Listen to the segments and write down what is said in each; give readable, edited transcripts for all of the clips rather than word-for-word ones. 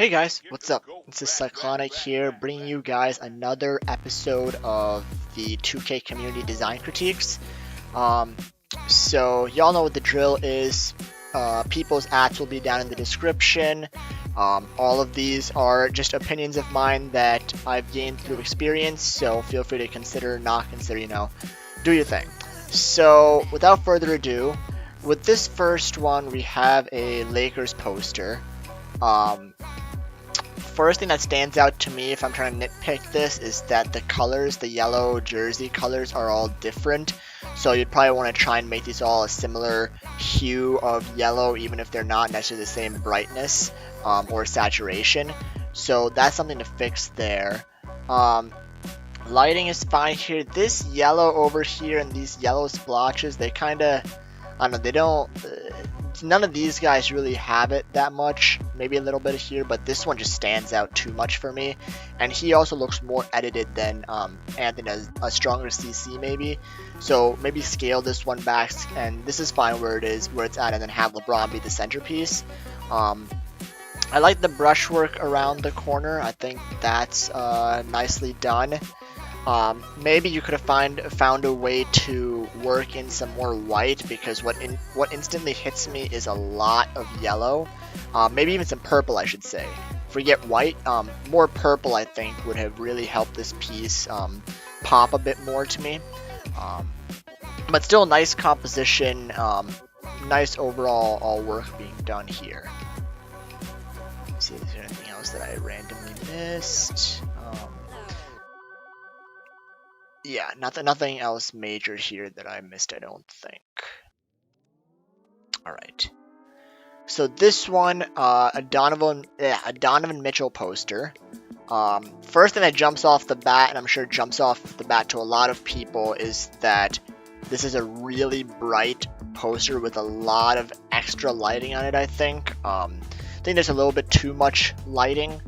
Hey guys, what's up? This is Cyclonic here, bringing you guys another episode of the 2K Community Design Critiques. So y'all know what the drill is. People's ads will be down in the description. All of these are just opinions of mine that I've gained through experience, so feel free to consider, not consider, do your thing. So without further ado, with this first one, we have a Lakers poster. First thing that stands out to me if I'm trying to nitpick this is that the colors, the yellow jersey colors, are all different. So you'd probably want to try and make these all a similar hue of yellow, even if they're not necessarily the same brightness or saturation. So that's something to fix there. Lighting is fine here. This yellow over here and these yellow splotches, they kind of, I don't know, they don't, none of these guys really have it that much. Maybe a little bit here, but this one just stands out too much for me. And he also looks more edited than Anthony, has a stronger CC maybe. So maybe scale this one back, and this is fine where it is, where it's at, and then have LeBron be the centerpiece. I like the brushwork around the corner. I think that's nicely done. Maybe you could have found a way to work in some more white, because what instantly hits me is a lot of yellow. Maybe even some purple, I should say. Forget white, more purple I think would have really helped this piece pop a bit more to me. But still nice composition, nice overall work being done here. Let's see if there's anything else that I randomly missed. Yeah, nothing else major here that I missed, I don't think. Alright. So this one, a Donovan Mitchell poster. First thing that jumps off the bat, and I'm sure jumps off the bat to a lot of people, is that this is a really bright poster with a lot of extra lighting on it, I think. I think there's a little bit too much lighting.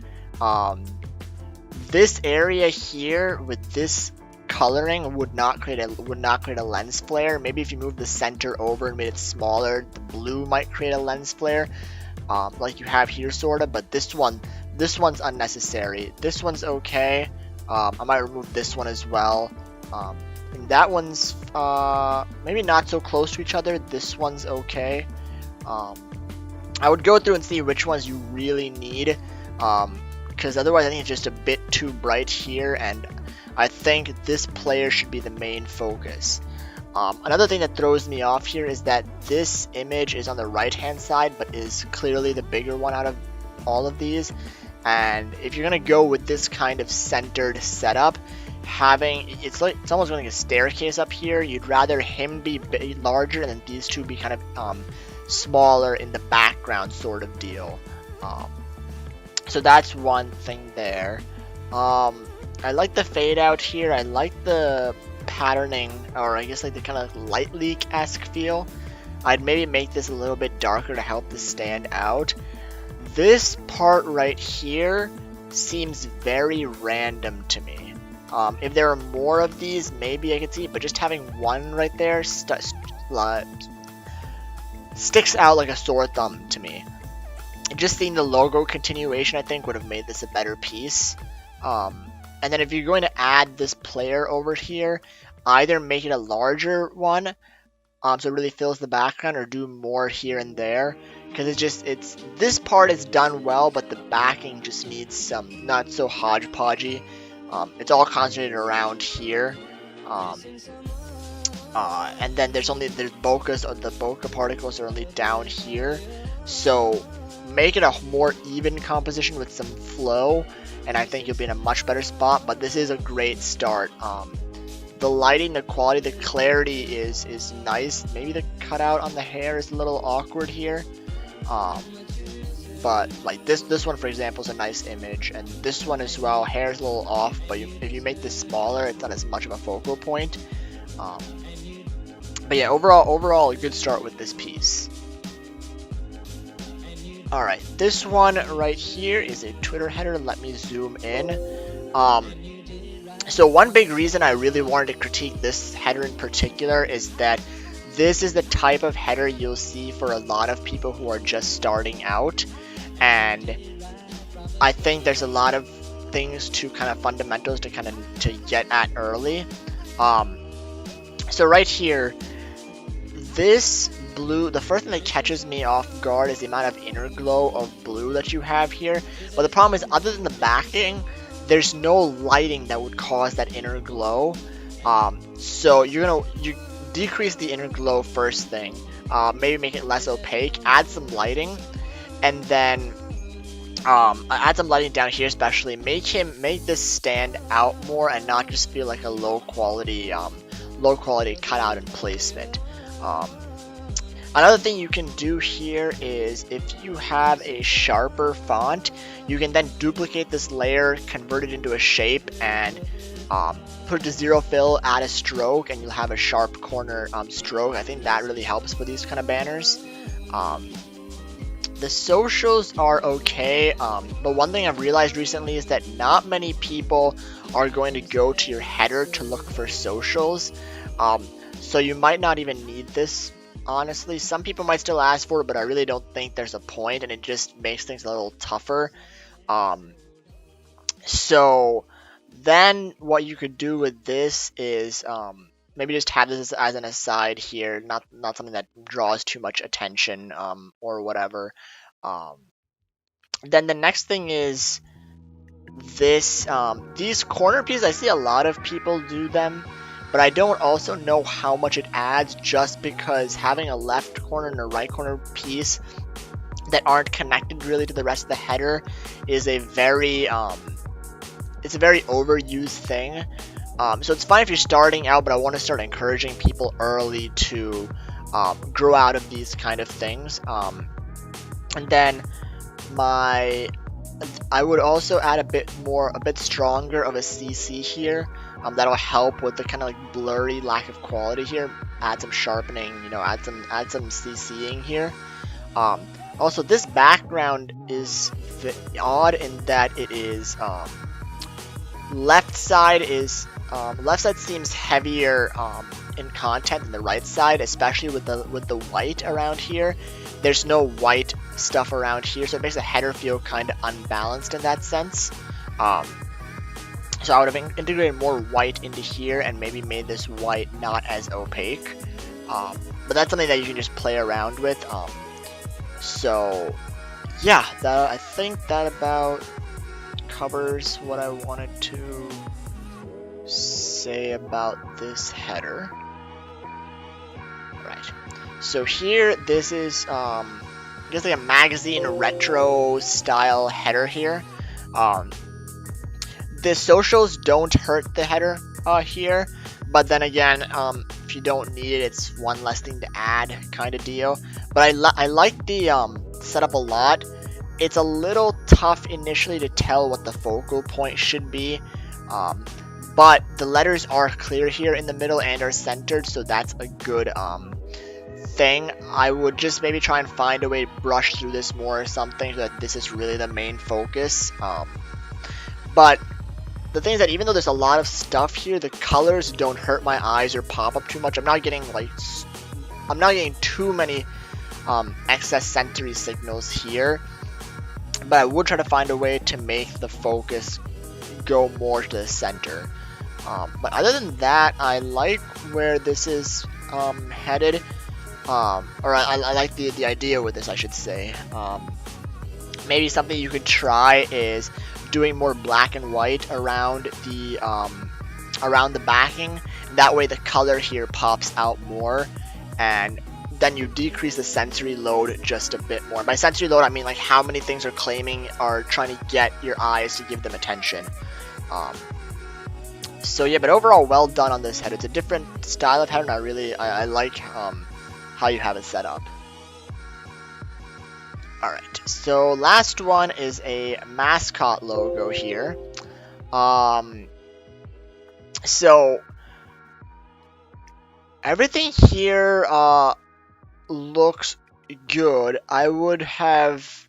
This area here with this coloring would not create a lens flare. Maybe if you move the center over and made it smaller, the blue might create a lens flare, like you have here, sorta. But this one's unnecessary. This one's okay. I might remove this one as well. And that one's maybe not so close to each other. This one's okay. I would go through and see which ones you really need, because otherwise I think it's just a bit too bright here, and I think this player should be the main focus. Another thing that throws me off here is that this image is on the right hand side, but is clearly the bigger one out of all of these. And if you're gonna go with this kind of centered setup, it's almost like a staircase up here. You'd rather him be larger and then these two be kind of smaller in the background, sort of deal. So that's one thing there. I like the fade out here. I like the patterning, or I guess like the kind of light leak-esque feel. I'd maybe make this a little bit darker to help this stand out. This part right here seems very random to me. If there were more of these, maybe I could see it, but just having one right there sticks out like a sore thumb to me. Just seeing the logo continuation, I think, would have made this a better piece. And then if you're going to add this player over here, either make it a larger one, so it really fills the background, or do more here and there, because this part is done well, but the backing just needs some not so hodgepodgey. It's all concentrated around here, and then there's bokehs, or the bokeh particles are only down here, so make it a more even composition with some flow, and I think you'll be in a much better spot. But this is a great start. The lighting, the quality, the clarity is nice. Maybe the cutout on the hair is a little awkward here, but like this one, for example, is a nice image, and this one as well. Hair is a little off, but if you make this smaller, it's not as much of a focal point. But yeah, overall a good start with this piece. Alright, this one right here is a Twitter header. Let me zoom in. So one big reason I really wanted to critique this header in particular is that this is the type of header you'll see for a lot of people who are just starting out. And I think there's a lot of things to kind of fundamentals to kind of to get at early. Um, so right here, this blue, the first thing that catches me off guard is the amount of inner glow of blue that you have here. But the problem is, other than the backing, there's no lighting that would cause that inner glow. So you decrease the inner glow first thing. Maybe make it less opaque. Add some lighting, and then add some lighting down here, especially make this stand out more and not just feel like a low quality cutout and placement. Um, Another thing you can do here is if you have a sharper font, you can then duplicate this layer, convert it into a shape, and put it to zero fill, add a stroke, and you'll have a sharp corner stroke. I think that really helps with these kind of banners. The socials are okay, but one thing I've realized recently is that not many people are going to go to your header to look for socials. So you might not even need this. Honestly, some people might still ask for it, but I really don't think there's a point, and it just makes things a little tougher. So then what you could do with this is maybe just have this as an aside here, not something that draws too much attention or whatever. Then the next thing is this these corner pieces. I see a lot of people do them, but I don't also know how much it adds, just because having a left corner and a right corner piece that aren't connected really to the rest of the header is a very it's a very overused thing. So it's fine if you're starting out, but I want to start encouraging people early to grow out of these kind of things. And then I would also add a bit stronger of a CC here. That'll help with the kind of like blurry lack of quality here. Add some sharpening, add some CCing here. Also, this background is odd in that it is left side seems heavier in content than the right side, especially with the white around here. There's no white stuff around here, so it makes the header feel kind of unbalanced in that sense. So I would have integrated more white into here and maybe made this white not as opaque. But that's something that you can just play around with. So yeah, I think that about covers what I wanted to say about this header. Right. So here, this is just like a magazine retro style header here. The socials don't hurt the header here, but then again, if you don't need it, it's one less thing to add kind of deal. But I like the setup a lot. It's a little tough initially to tell what the focal point should be, but the letters are clear here in the middle and are centered, so that's a good thing. I would just maybe try and find a way to brush through this more or something so that this is really the main focus. But the thing is that even though there's a lot of stuff here, the colors don't hurt my eyes or pop up too much. I'm not getting too many excess sensory signals here, but I would try to find a way to make the focus go more to the center. But other than that, I like where this is headed, or I like the idea with this, I should say. Maybe something you could try is doing more black and white around the backing. That way the color here pops out more, and then you decrease the sensory load just a bit more. By sensory load, I mean like how many things are trying to get your eyes to give them attention. So yeah, but overall, well done on this header. It's a different style of header, and I like how you have it set up. Alright, so last one is a mascot logo here. So everything here looks good. I would have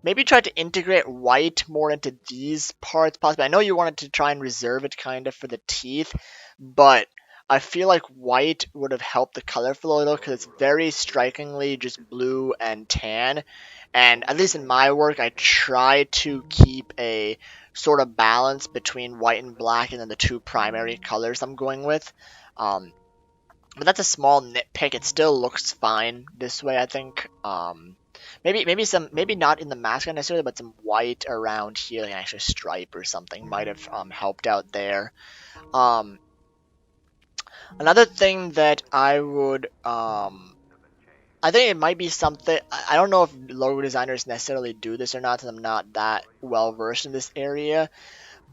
maybe tried to integrate white more into these parts possibly. I know you wanted to try and reserve it kind of for the teeth, but I feel like white would have helped the color flow a little because it's very strikingly just blue and tan. And at least in my work, I try to keep a sort of balance between white and black and then the two primary colors I'm going with. But that's a small nitpick. It still looks fine this way, I think. Maybe not in the mask necessarily, but some white around here, like an extra stripe or something, might have helped out there. Another thing that I would I think it might be something. I don't know if logo designers necessarily do this or not, since I'm not that well versed in this area.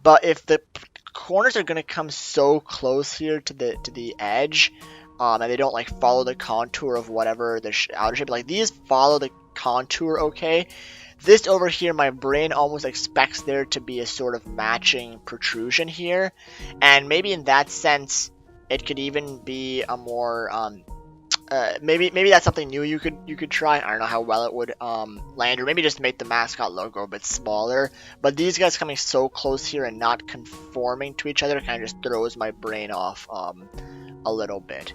But if the corners are gonna come so close here to the edge, and they don't like follow the contour of whatever the outer shape, like these follow the contour okay. This over here, my brain almost expects there to be a sort of matching protrusion here, and maybe in that sense, it could even be a more maybe that's something new you could try. I don't know how well it would land, or maybe just make the mascot logo a bit smaller. But these guys coming so close here and not conforming to each other kind of just throws my brain off a little bit.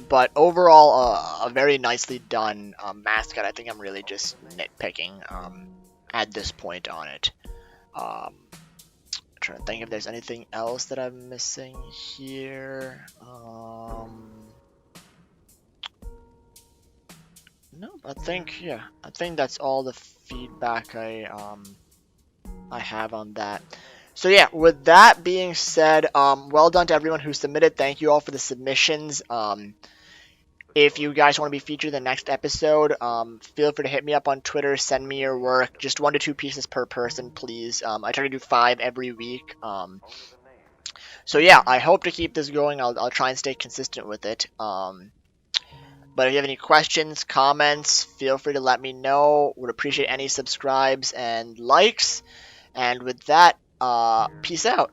But overall, a very nicely done mascot. I think I'm really just nitpicking at this point on it. Trying to think if there's anything else that I'm missing here. No, I think that's all the feedback I have on that. So yeah, with that being said, well done to everyone who submitted. Thank you all for the submissions. If you guys want to be featured in the next episode, feel free to hit me up on Twitter, send me your work, just 1 to 2 pieces per person, please. I try to do 5 every week. So yeah, I hope to keep this going. I'll try and stay consistent with it. But if you have any questions, comments, feel free to let me know. Would appreciate any subscribes and likes. And with that, peace out.